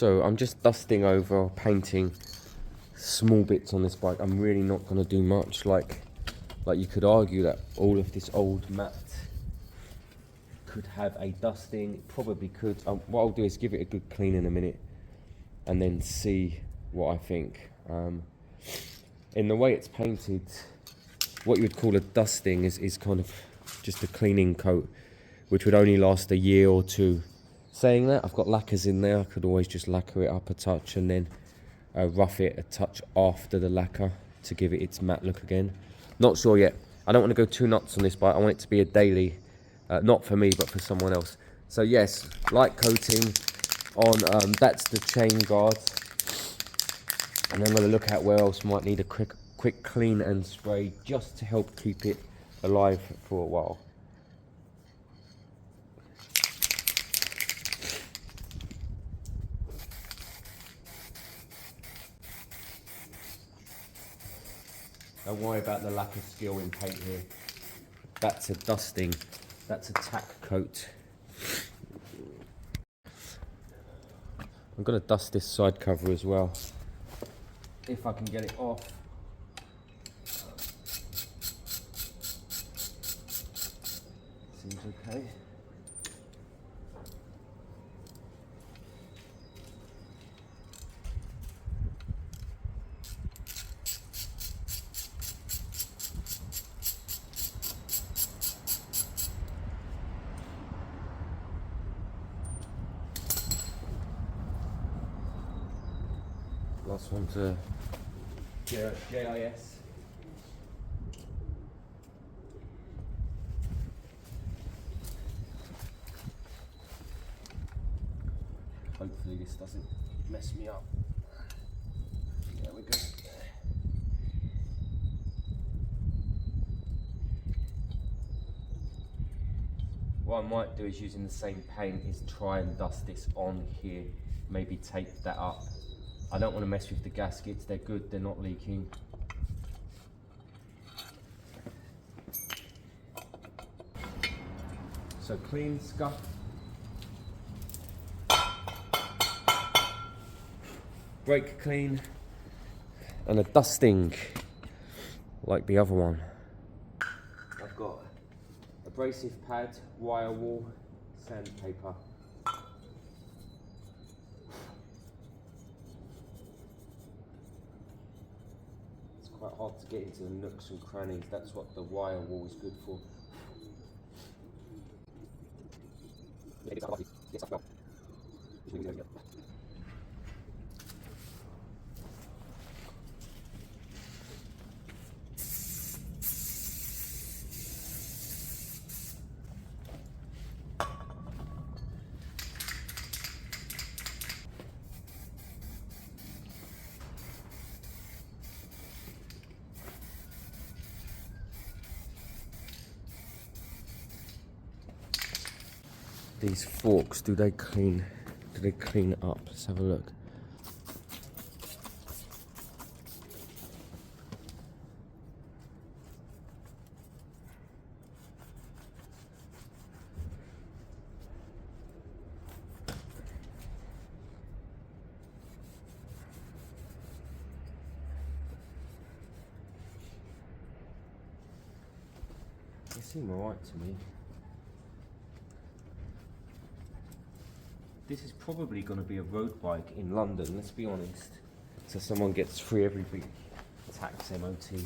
So I'm just dusting over, painting small bits on this bike. I'm really not going to do much. Like you could argue that all of this old mat could have a dusting. It probably could. What I'll do is give it a good clean in a minute and then see what I think. In the way it's painted, what you would call a dusting is kind of just a cleaning coat, which would only last a year or two. Saying that, I've got lacquers in there. I could always just lacquer it up a touch and then rough it a touch after the lacquer to give it its matte look again. Not sure yet. I don't want to go too nuts on this bike. I want it to be a daily, not for me, but for someone else. So yes, light coating on, that's the chain guard. And I'm going to look at where else might need a quick clean and spray just to help keep it alive for a while. Don't worry about the lack of skill in paint here. That's a dusting, that's a tack coat. I'm going to dust this side cover as well, if I can get it off. Seems okay. Last one's a JIS. Hopefully this doesn't mess me up. There we go. What I might do is, using the same paint, is try and dust this on here, maybe tape that up. I don't want to mess with the gaskets, they're good, they're not leaking. So clean, scuff. Brake clean. And a dusting, like the other one. I've got abrasive pad, wire wool, sandpaper. Quite hard to get into the nooks and crannies. That's what the wire wool is good for. These forks, do they clean up? Let's have a look. They seem alright to me. This is probably going to be a road bike in London, let's be honest. So someone gets free every week tax MOT.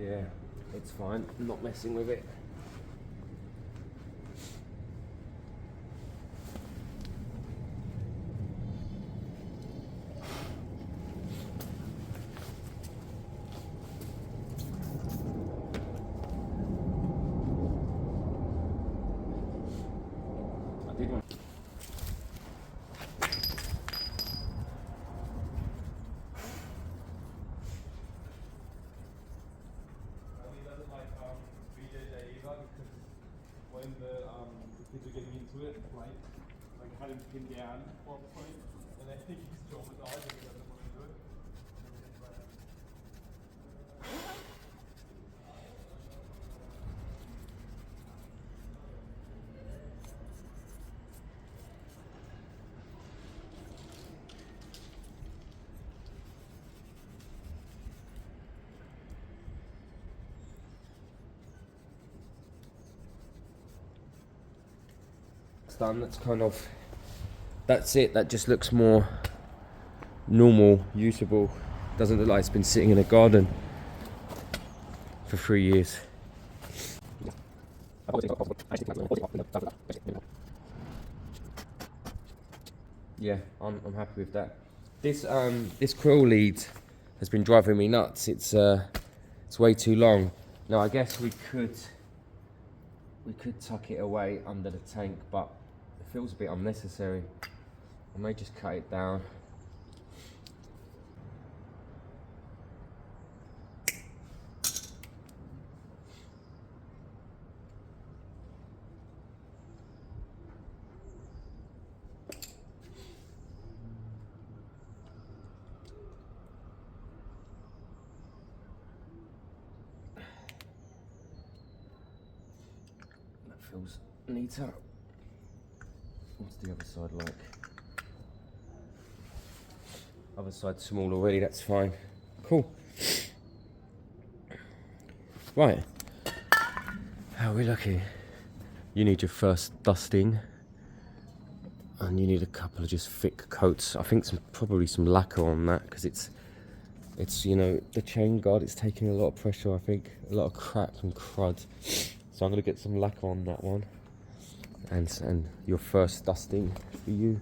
Yeah, it's fine. I'm not messing with it. I did want. when the kids are getting into it, like had him pinned down at one point, and I think he's traumatized and he doesn't want to do it. Done. That's kind of, that's it. That just looks more normal, usable. Doesn't look like it's been sitting in a garden for 3 years. Yeah, I'm happy with that. This quill lead has been driving me nuts. It's way too long. Now I guess we could tuck it away under the tank, but it feels a bit unnecessary. I may just cut it down. That feels neater. What's the other side like? Other side's small already, that's fine. Cool. Right. How are we looking? You need your first dusting. And you need a couple of just thick coats. I think probably some lacquer on that, because it's you know, the chain guard, it's taking a lot of pressure, I think. A lot of crack and crud. So I'm gonna get some lacquer on that one. And your first dusting for you.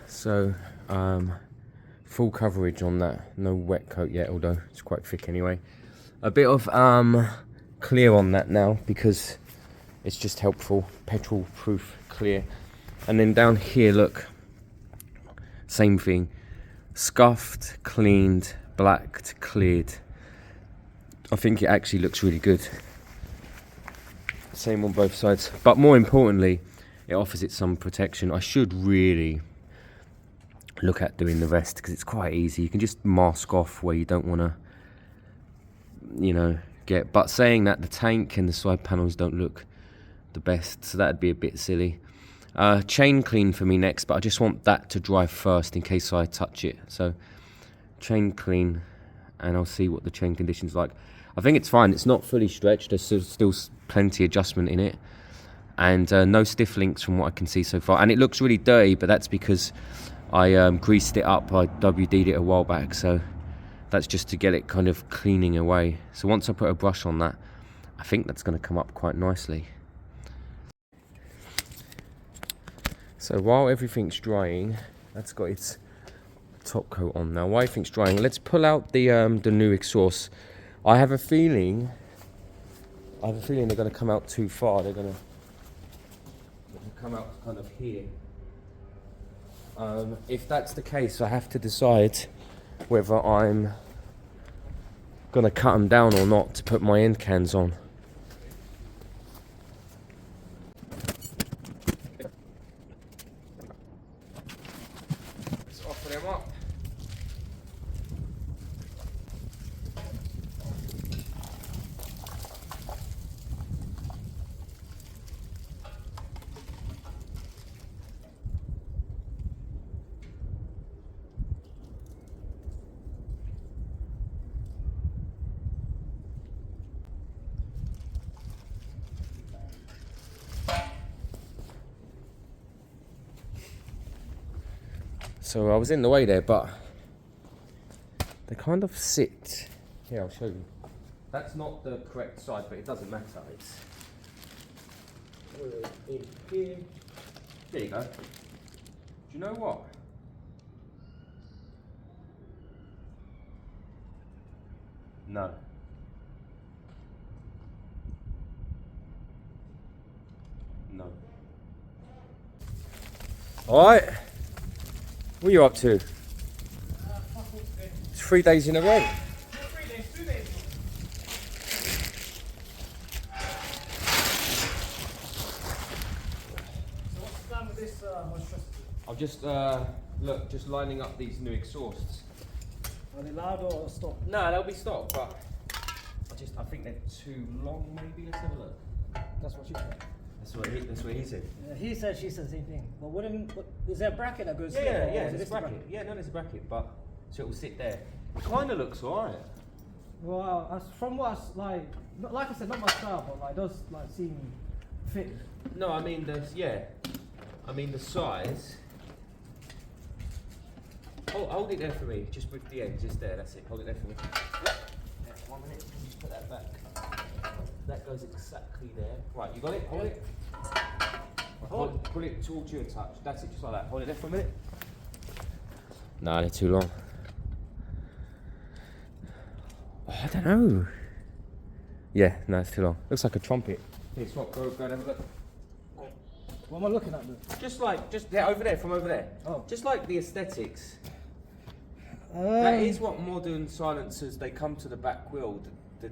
So, full coverage on that. No wet coat yet, although it's quite thick anyway. A bit of clear on that now, because it's just helpful. Petrol proof clear. And then down here, look, same thing. Scuffed, cleaned, blacked, cleared. I think it actually looks really good. Same on both sides. But more importantly, it offers it some protection. I should really look at doing the rest, because it's quite easy. You can just mask off where you don't want to, you know, get. But saying that, the tank and the side panels don't look the best, so that'd be a bit silly. Chain clean for me next, but I just want that to dry first in case I touch it. So chain clean, and I'll see what the chain condition's like. I think it's fine. It's not fully stretched. There's still plenty of adjustment in it, and no stiff links from what I can see so far. And it looks really dirty, but that's because I greased it up. I WD'd it a while back, so that's just to get it kind of cleaning away. So once I put a brush on that, I think that's going to come up quite nicely. So while everything's drying, that's got its top coat on now. While everything's drying, let's pull out the new exhaust. I have a feeling they're going to come out too far. They're going to come out kind of here. If that's the case, I have to decide whether I'm going to cut them down or not to put my end cans on. Let's offer them up. So I was in the way there, but they kind of sit. Here, I'll show you. That's not the correct side, but it doesn't matter. It's in here. There you go. Do you know what? No. No. Alright. What are you up to? It's 3 days in a row. 3 days, 2 days. So what's the plan with this monstrosity? I'm just, look, just lining up these new exhausts. Are they loud or stop? No, they'll be stopped, but I think they're too long maybe. Let's have a look. That's what you said. That's what he said. He said, she said the same thing. But is there a bracket that goes Yeah, here? yeah, or is there's this a the bracket. Yeah, no, there's a bracket, but so it will sit there. It kind of looks alright. Well, from what I like I said, not my style, but like it does like seem fit. No, I mean the size. Hold it there for me, just with the end, just there. That's it. Hold it there for me. Yeah, 1 minute. Just put that back. That goes exactly there. Right, you got it. Hold it. Pull it towards you a touch. That's it, just like that. Hold it there for a minute. Nah, they're too long. Oh, I don't know. Yeah, no, it's too long. Looks like a trumpet. Here, swap. Go and have a look. What am I looking at? Though? Just over there, from over there. Oh. Just like the aesthetics. That is what modern silencers, they come to the back wheel.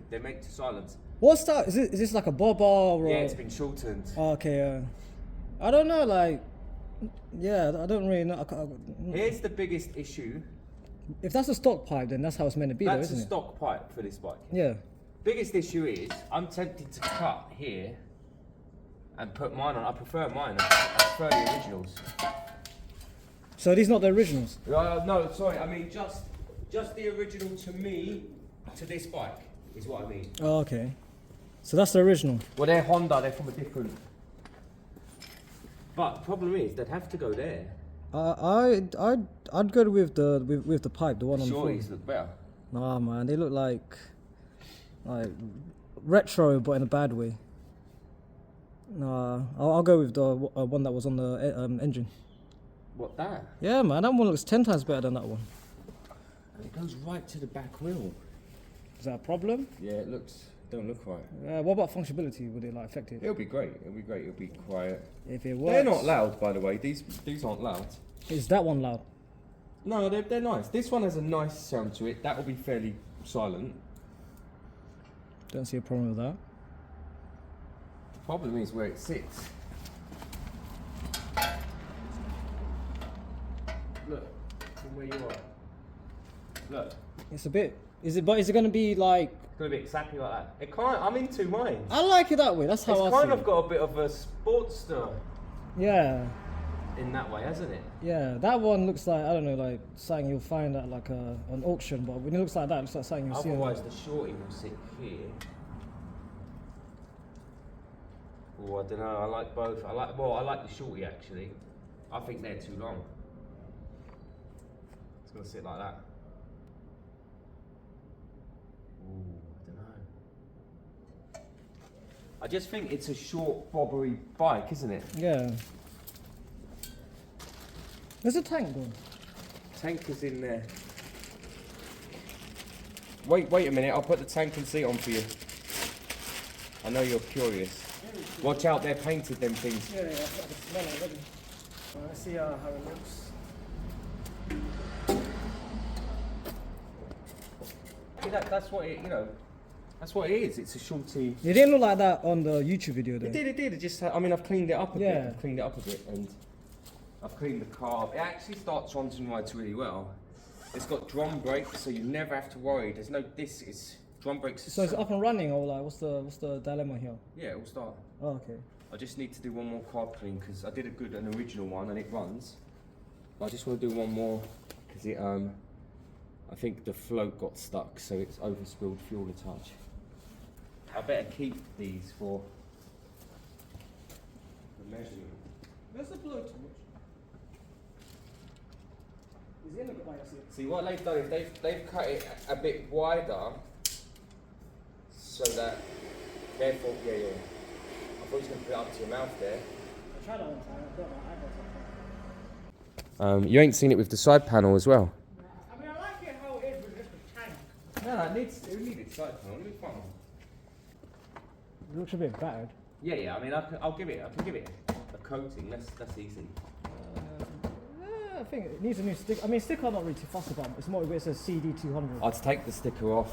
They're meant to silence. What's that? Is this like a bob or? Yeah, it's been shortened. Oh, okay. I don't know. Like, yeah, I don't really know. Here's the biggest issue. If that's a stock pipe, then that's how it's meant to be, That's though, isn't a stock pipe for this bike. it? Yeah. Biggest issue is I'm tempted to cut here and put mine on. I prefer mine. I prefer the originals. So these not the originals. No, sorry. I mean just the original to me to this bike is what I mean. Oh, okay. So that's the original. Well, they're Honda. They're from a different. But the problem is they'd have to go there. I'd go with the pipe, the one on the floor. Shorties look better. Nah, man, they look like retro, but in a bad way. Nah, I'll go with the one that was on the engine. What, that? Yeah, man, that one looks 10 times better than that one. And it goes right to the back wheel. Is that a problem? Yeah, it don't look right. What about functionality? Would it like affect it? It'll be great. It'll be quiet. If it works. They're not loud, by the way. These aren't loud. Is that one loud? No, they're nice. This one has a nice sound to it. That will be fairly silent. Don't see a problem with that. The problem is where it sits. Look, from where you are. Look. It's a bit. Is it going to be like? It's going to be exactly like that. It can't. I'm in two minds. I like it that way. That's how I It's see kind of it. got a bit of a Sportster Yeah. in that way, hasn't it? Yeah, that one looks like, I don't know, like something you'll find at like an auction, but when it looks like that, it looks like something you'll see. Otherwise, the shorty will sit here. Oh, I don't know. I like both. I like the shorty actually. I think they're too long. It's gonna sit like that. Ooh, I don't know. I just think it's a short, bobbery bike, isn't it? Yeah. There's a tank going. Tank is in there. Wait a minute. I'll put the tank and seat on for you. I know you're curious. Watch out, they're painted, them things. Yeah, I've got the smell already. Let's see how it looks. That's what it, that's what it is. It's a shorty. It didn't look like that on the YouTube video though. It did. It just, I've cleaned it up a bit. Yeah. I've cleaned it up a bit, and I've cleaned the carb. It actually starts onto and rides really well. It's got drum brakes, so you never have to worry. There's no disc. It's drum brakes. So it's up and running, or like, what's the dilemma here? Yeah, it will start. Oh, okay. I just need to do one more carb clean because I did an original one and it runs. I just want to do one more because it I think the float got stuck, so it's overspilled fuel a touch. I better keep these for the measurement. Where's the blow torch? Is it in the bike seat? See what they've done is they've cut it a bit wider so that therefore yeah. I thought you was going to put it up to your mouth there. I tried that one time. I got my eyebrows up. You ain't seen it with the side panel as well. I mean, I like it how it is with just the tank. No, it needed side panel. Let me find one. It looks a bit battered. Yeah. I mean, I can give it a coating. That's easy. I think it needs a new sticker. I mean, sticker I'm not really too fussed about. It's more if it says cd200. I'd take the sticker off.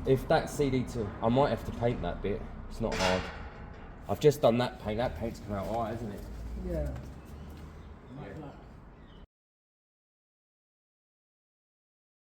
If that's CD2, I might have to paint that bit. It's not hard. I've just done that paint. That paint's come out alright, isn't it? Yeah. Yeah.